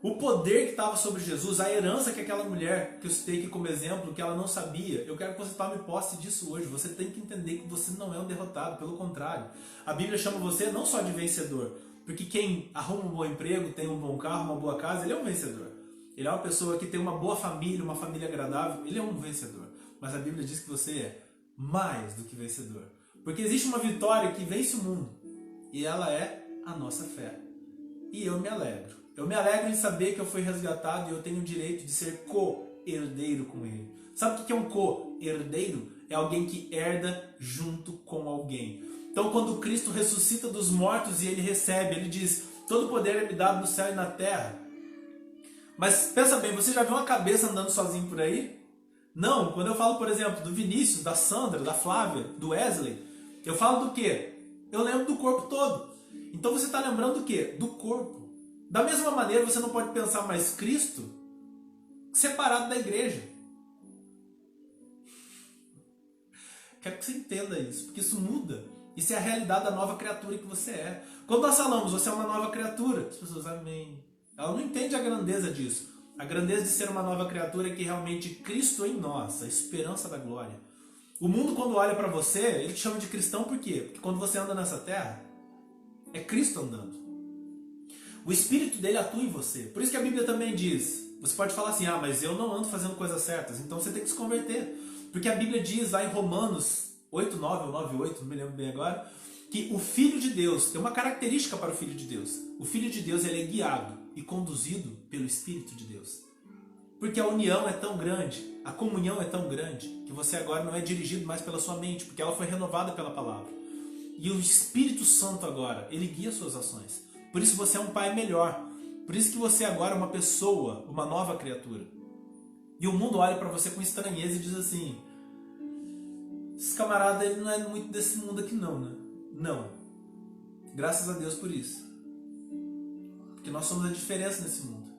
[SPEAKER 1] O poder que estava sobre Jesus, a herança que aquela mulher que eu citei aqui como exemplo, que ela não sabia, eu quero que você tome posse disso hoje. Você tem que entender que você não é um derrotado, pelo contrário. A Bíblia chama você não só de vencedor, porque quem arruma um bom emprego, tem um bom carro, uma boa casa, ele é um vencedor. Ele é uma pessoa que tem uma boa família, uma família agradável, ele é um vencedor. Mas a Bíblia diz que você é mais do que vencedor. Porque existe uma vitória que vence o mundo, e ela é a nossa fé. E eu me alegro. Eu me alegro em saber que eu fui resgatado e eu tenho o direito de ser co-herdeiro com ele. Sabe o que é um co-herdeiro? É alguém que herda junto com alguém. Então, quando Cristo ressuscita dos mortos e ele recebe, ele diz: todo poder é me dado no céu e na terra. Mas pensa bem, você já viu uma cabeça andando sozinho por aí? Não, quando eu falo, por exemplo, do Vinícius, da Sandra, da Flávia, do Wesley, eu falo do quê? Eu lembro do corpo todo. Então você está lembrando do quê? Do corpo. Da mesma maneira, você não pode pensar mais Cristo separado da igreja. Quero que você entenda isso, porque isso muda. Isso é a realidade da nova criatura que você é. Quando nós falamos, você é uma nova criatura, as pessoas, amém. Ela não entende a grandeza disso. A grandeza de ser uma nova criatura é que realmente Cristo em nós, a esperança da glória. O mundo, quando olha para você, ele te chama de cristão por quê? Porque quando você anda nessa terra, é Cristo andando. O Espírito dele atua em você. Por isso que a Bíblia também diz, você pode falar assim, mas eu não ando fazendo coisas certas, então você tem que se converter. Porque a Bíblia diz lá em Romanos 8:9 ou 9:8, não me lembro bem agora, que o Filho de Deus, tem uma característica para o Filho de Deus. O Filho de Deus ele é guiado e conduzido pelo Espírito de Deus. Porque a união é tão grande, a comunhão é tão grande, que você agora não é dirigido mais pela sua mente, porque ela foi renovada pela palavra. E o Espírito Santo agora, ele guia suas ações. Por isso você é um pai melhor. Por isso que você agora é uma pessoa, uma nova criatura. E o mundo olha para você com estranheza e diz assim: esse camarada ele não é muito desse mundo aqui não, né? Não. Graças a Deus por isso. Porque nós somos a diferença nesse mundo.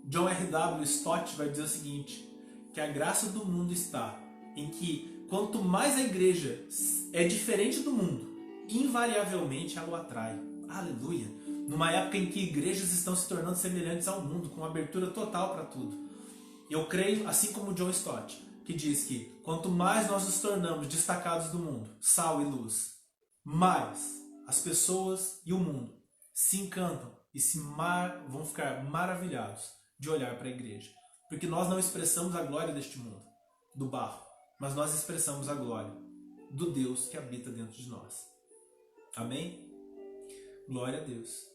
[SPEAKER 1] John R.W. Stott vai dizer o seguinte, que a graça do mundo está em que quanto mais a igreja é diferente do mundo, invariavelmente ela o atrai. Aleluia! Numa época em que igrejas estão se tornando semelhantes ao mundo, com abertura total para tudo. Eu creio, assim como John Stott, que diz que quanto mais nós nos tornamos destacados do mundo, sal e luz, mais as pessoas e o mundo se encantam e vão ficar maravilhados de olhar para a igreja. Porque nós não expressamos a glória deste mundo, do barro, mas nós expressamos a glória do Deus que habita dentro de nós. Amém? Glória a Deus.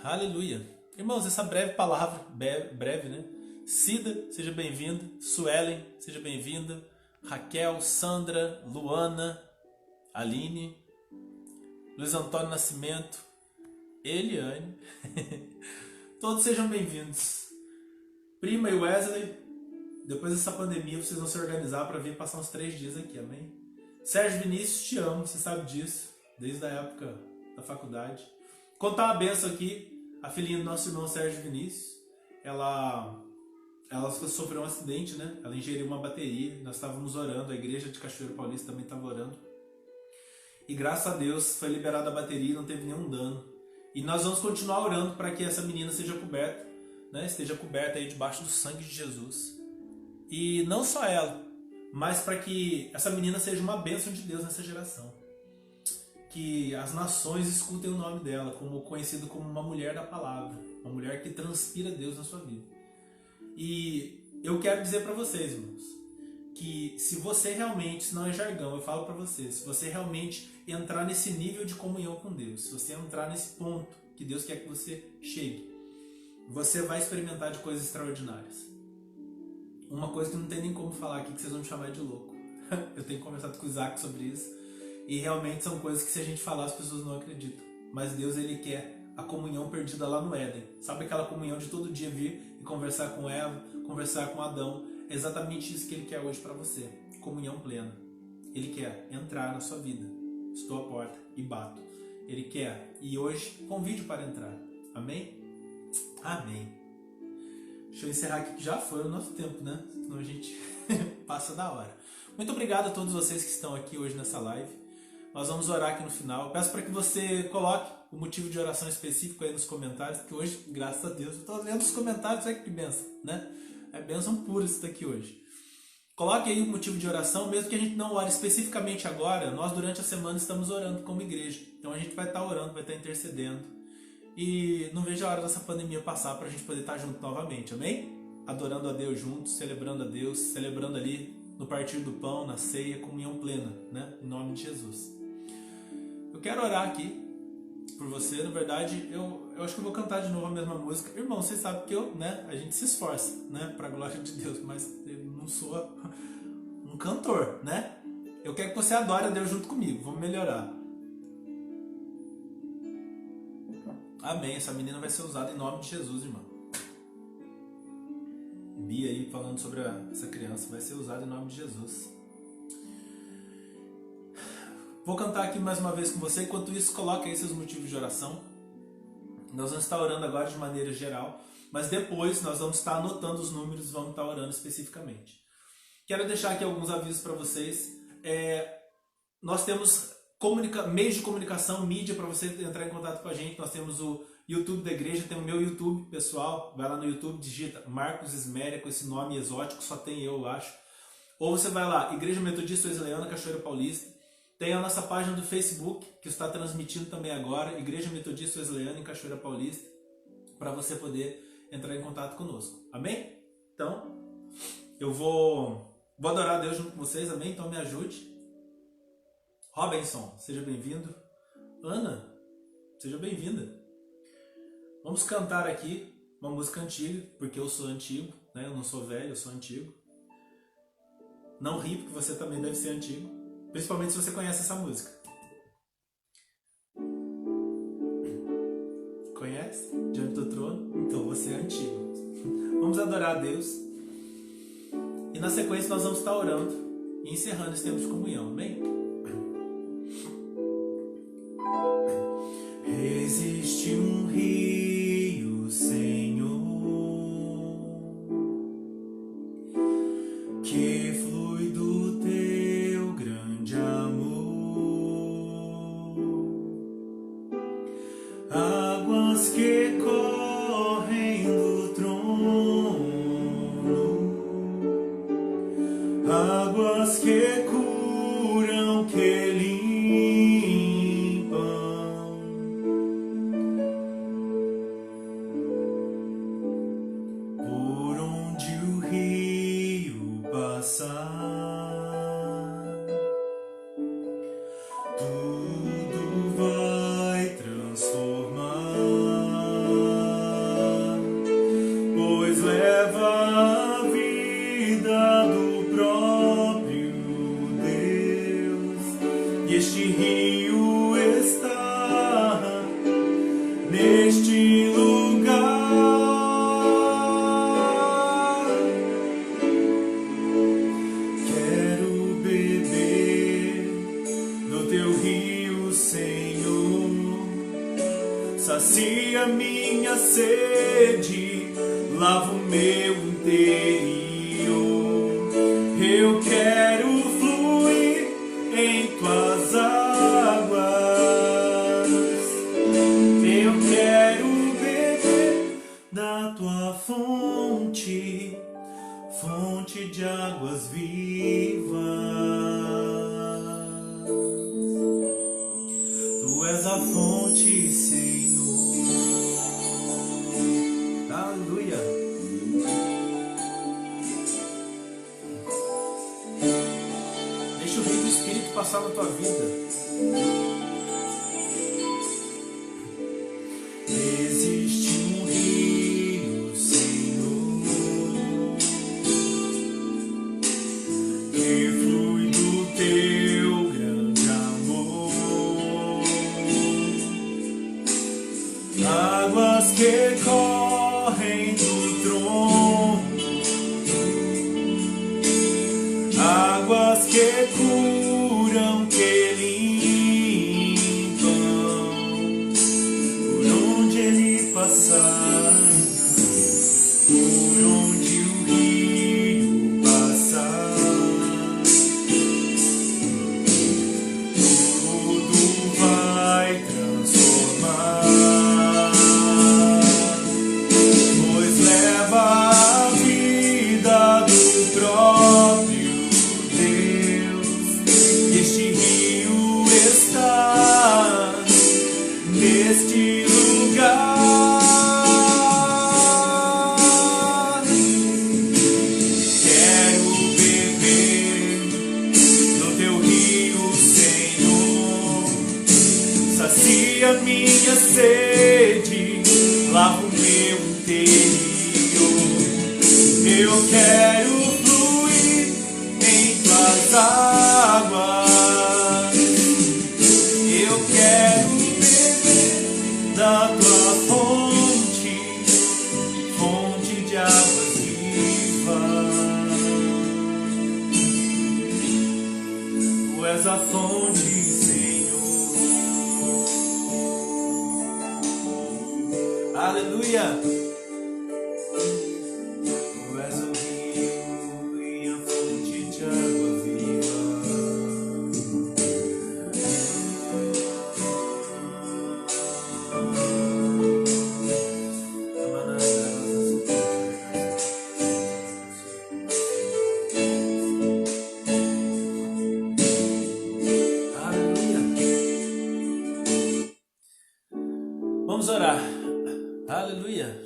[SPEAKER 1] Aleluia. Irmãos, essa breve palavra, breve, né? Cida, seja bem-vinda. Suelen, seja bem-vinda. Raquel, Sandra, Luana, Aline, Luiz Antônio Nascimento, Eliane. Todos sejam bem-vindos. Prima e Wesley, depois dessa pandemia vocês vão se organizar para vir passar uns 3 dias aqui, amém? Sérgio Vinícius, te amo, você sabe disso, desde a época da faculdade. Contar uma benção aqui, a filhinha do nosso irmão Sérgio Vinícius, ela sofreu um acidente, né? Ela ingeriu uma bateria, nós estávamos orando, a igreja de Cachoeiro Paulista também estava orando. E graças a Deus foi liberada a bateria e não teve nenhum dano. E nós vamos continuar orando para que essa menina seja coberta, né? Esteja coberta aí debaixo do sangue de Jesus. E não só ela, mas para que essa menina seja uma bênção de Deus nessa geração. Que as nações escutem o nome dela, como conhecido como uma mulher da palavra, uma mulher que transpira Deus na sua vida. E eu quero dizer para vocês, irmãos, que se você realmente, se não é jargão, eu falo para vocês, se você realmente entrar nesse nível de comunhão com Deus, se você entrar nesse ponto que Deus quer que você chegue, você vai experimentar de coisas extraordinárias. Uma coisa que não tem nem como falar aqui, que vocês vão me chamar de louco. Eu tenho conversado com o Isaac sobre isso, e realmente são coisas que se a gente falar as pessoas não acreditam. Mas Deus, Ele quer a comunhão perdida lá no Éden. Sabe aquela comunhão de todo dia vir e conversar com Eva, conversar com Adão? É exatamente isso que Ele quer hoje para você. Comunhão plena. Ele quer entrar na sua vida. Estou à porta e bato. Ele quer. E hoje, convide para entrar. Amém? Amém. Deixa eu encerrar aqui que já foi o nosso tempo, né? Senão a gente passa da hora. Muito obrigado a todos vocês que estão aqui hoje nessa live. Nós vamos orar aqui no final. Eu peço para que você coloque o motivo de oração específico aí nos comentários, porque hoje, graças a Deus, eu estou lendo os comentários, olha que bênção, né? É bênção pura isso daqui hoje. Coloque aí o motivo de oração, mesmo que a gente não ore especificamente agora, nós durante a semana estamos orando como igreja. Então a gente vai estar orando, vai estar intercedendo. E não vejo a hora dessa pandemia passar para a gente poder estar junto novamente, amém? Adorando a Deus juntos, celebrando a Deus, celebrando ali no partir do pão, na ceia, comunhão plena, né? Em nome de Jesus. Eu quero orar aqui por você, na verdade, eu acho que eu vou cantar de novo a mesma música. Irmão, vocês sabem que a gente se esforça, né? Para a glória de Deus, mas eu não sou um cantor, né? Eu quero que você adore a Deus junto comigo, vamos melhorar. Amém, essa menina vai ser usada em nome de Jesus, irmão. Bia aí falando sobre essa criança, vai ser usada em nome de Jesus. Vou cantar aqui mais uma vez com você, enquanto isso coloque aí seus motivos de oração. Nós vamos estar orando agora de maneira geral, mas depois nós vamos estar anotando os números e vamos estar orando especificamente. Quero deixar aqui alguns avisos para vocês. Nós temos meios de comunicação, mídia para você entrar em contato com a gente. Nós temos o YouTube da igreja, tem o meu YouTube pessoal, vai lá no YouTube, digita Marcos Esméria com esse nome exótico, só tem eu acho. Ou você vai lá, Igreja Metodista Wesleyana, Cachoeiro Paulista. Tem a nossa página do Facebook, que está transmitindo também agora, Igreja Metodista Wesleyana em Cachoeira Paulista, para você poder entrar em contato conosco. Amém? Então, eu vou adorar a Deus junto com vocês, amém? Então me ajude. Robinson, seja bem-vindo. Ana, seja bem-vinda. Vamos cantar aqui uma música antiga, porque eu sou antigo, né? Eu não sou velho, eu sou antigo. Não ri, porque você também deve ser antigo. Principalmente se você conhece essa música. Conhece? Diante do trono? Então você é antigo. Vamos adorar a Deus. E na sequência nós vamos estar orando e encerrando esse tempo de comunhão, amém? Existe um rio, Senhor, que flui do teu grande amor, águas que correm do trono, águas que curam, que limpam, por onde o rio passar, tudo vai transformar. sacia minha sede, lava o meu interior. Eu quero fluir em tuas águas. Eu quero beber da tua fonte, fonte de águas vivas. Tu és a fonte, Senhor. Aleluia. Deixa o rio do Espírito passar na tua vida. Existe um rio, Senhor, que flui do teu grande amor. Águas que correm do trono, águas que curam, que limpam, por onde ele passar, por onde o rio passar, tudo vai transformar, pois leva a vida do próprio Deus. Este rio está neste lugar. Quero beber no teu rio, Senhor. Sacia minha sede, lava o meu interior. Eu quero fluir em tuas águas. Eu quero beber da tua fonte, fonte de águas vivas. Tu és a fonte, Senhor. Aleluia. Tu és o rio e a fonte de água viva. Aleluia. Vamos orar. Aleluia.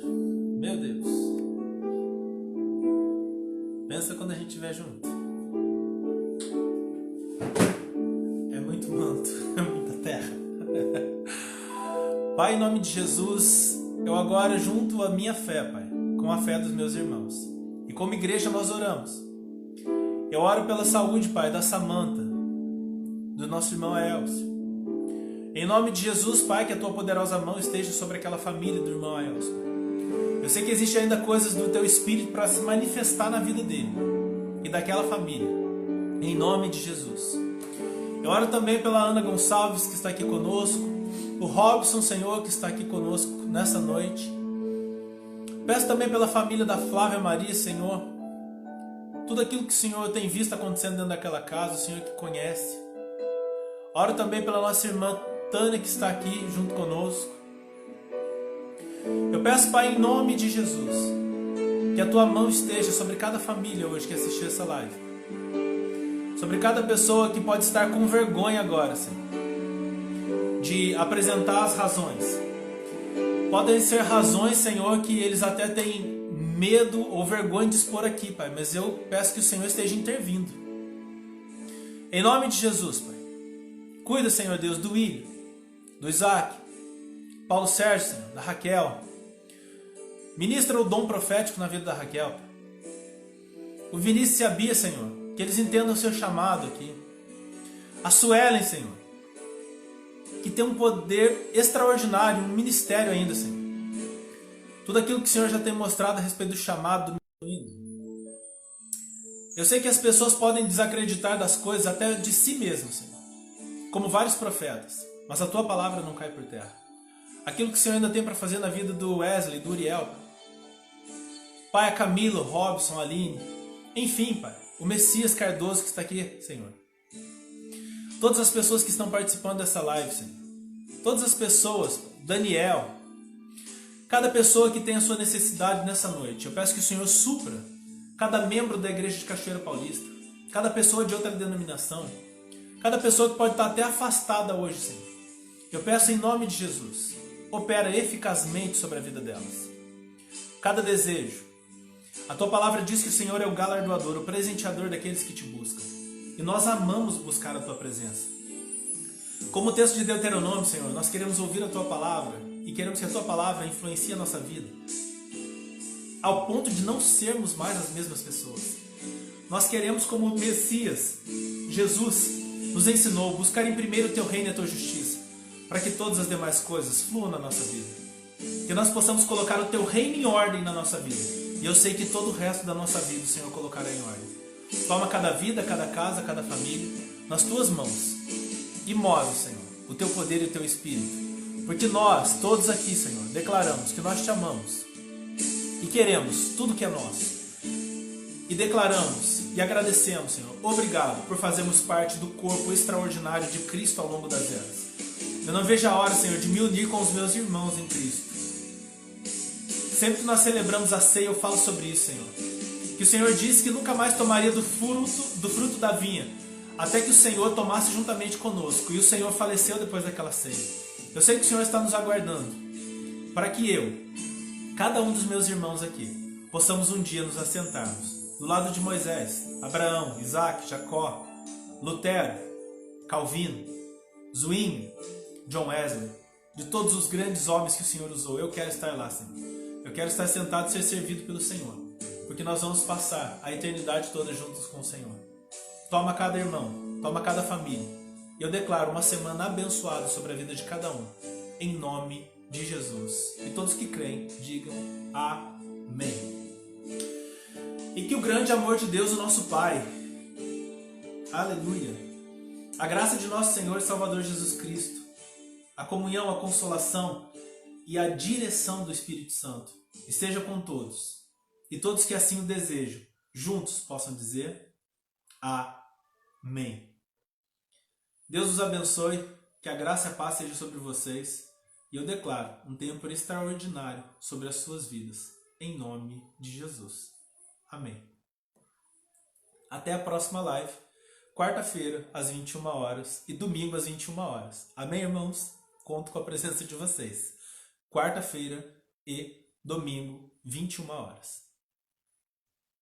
[SPEAKER 1] Meu Deus. Pensa quando a gente estiver junto. É muito manto, é muita terra. Pai, em nome de Jesus, eu agora junto a minha fé, Pai, com a fé dos meus irmãos. E como igreja nós oramos. Eu oro pela saúde, Pai, da Samanta, do nosso irmão Elcio. Em nome de Jesus, Pai, que a tua poderosa mão esteja sobre aquela família do irmão Elcio. Eu sei que existe ainda coisas do teu Espírito para se manifestar na vida dele e daquela família. Em nome de Jesus. Eu oro também pela Ana Gonçalves, que está aqui conosco. O Robson, Senhor, que está aqui conosco nessa noite. Peço também pela família da Flávia Maria, Senhor. Tudo aquilo que o Senhor tem visto acontecendo dentro daquela casa, o Senhor que conhece. Oro também pela nossa irmã Tânia, que está aqui junto conosco. Eu peço, Pai, em nome de Jesus, que a tua mão esteja sobre cada família hoje que assistiu essa live. Sobre cada pessoa que pode estar com vergonha agora, Senhor, de apresentar as razões. Podem ser razões, Senhor, que eles até têm medo ou vergonha de expor aqui, Pai, mas eu peço que o Senhor esteja intervindo. Em nome de Jesus, Pai. Cuida, Senhor Deus, do William, do Isaac, Paulo Sérgio, Senhor, da Raquel. Ministra o dom profético na vida da Raquel, Pai. O Vinícius e a Bia, Senhor, que eles entendam o seu chamado aqui. A Suelen, Senhor, que tem um poder extraordinário, um ministério ainda, Senhor. Tudo aquilo que o Senhor já tem mostrado a respeito do chamado do menino. Eu sei que as pessoas podem desacreditar das coisas até de si mesmas, Senhor, como vários profetas, mas a tua palavra não cai por terra. aquilo que o Senhor ainda tem para fazer na vida do Wesley, do Uriel. Pai, a Camila, o Robson, a Aline, enfim, Pai, o Messias Cardoso que está aqui, Senhor. Todas as pessoas que estão participando dessa live, Senhor. Todas as pessoas, Daniel, cada pessoa que tem a sua necessidade nessa noite. Eu peço que o Senhor supra cada membro da igreja de Cachoeira Paulista, cada pessoa de outra denominação, cada pessoa que pode estar até afastada hoje, Senhor. Eu peço em nome de Jesus, opera eficazmente sobre a vida delas. Cada desejo. A tua palavra diz que o Senhor é o galardoador, o presenteador daqueles que te buscam. E nós amamos buscar a tua presença. Como o texto de Deuteronômio, Senhor, nós queremos ouvir a tua palavra e queremos que a tua palavra influencie a nossa vida, ao ponto de não sermos mais as mesmas pessoas. Nós queremos, como o Messias, Jesus, nos ensinou, buscar em primeiro o teu reino e a tua justiça, para que todas as demais coisas fluam na nossa vida. Que nós possamos colocar o teu reino em ordem na nossa vida. E eu sei que todo o resto da nossa vida o Senhor colocará em ordem. Toma cada vida, cada casa, cada família nas tuas mãos. E move, Senhor, o teu poder e o teu Espírito. Porque nós, todos aqui, Senhor, declaramos que nós te amamos. E queremos tudo que é nosso. E declaramos e agradecemos, Senhor. Obrigado por fazermos parte do corpo extraordinário de Cristo ao longo das eras. Eu não vejo a hora, Senhor, de me unir com os meus irmãos em Cristo. Sempre que nós celebramos a ceia, eu falo sobre isso, Senhor. Que o Senhor disse que nunca mais tomaria do fruto da vinha, até que o Senhor tomasse juntamente conosco. E o Senhor faleceu depois daquela ceia. Eu sei que o Senhor está nos aguardando, para que eu, cada um dos meus irmãos aqui, possamos um dia nos assentarmos do lado de Moisés, Abraão, Isaac, Jacó, Lutero, Calvino, Zwingli, John Wesley, de todos os grandes homens que o Senhor usou. Eu quero estar lá, Senhor. Eu quero estar sentado e ser servido pelo Senhor, porque nós vamos passar a eternidade toda juntos com o Senhor. Toma cada irmão, toma cada família. E eu declaro uma semana abençoada sobre a vida de cada um, em nome de Jesus. E todos que creem, digam amém. E que o grande amor de Deus, o nosso Pai, aleluia, a graça de nosso Senhor e Salvador Jesus Cristo, a comunhão, a consolação e a direção do Espírito Santo esteja com todos, e todos que assim o desejam, juntos possam dizer amém. Deus os abençoe, que a graça e a paz seja sobre vocês, e eu declaro um tempo extraordinário sobre as suas vidas, em nome de Jesus. Amém. Até a próxima live, quarta-feira às 21 horas e domingo às 21 horas. Amém, irmãos? Conto com a presença de vocês. Quarta-feira e domingo, 21 horas.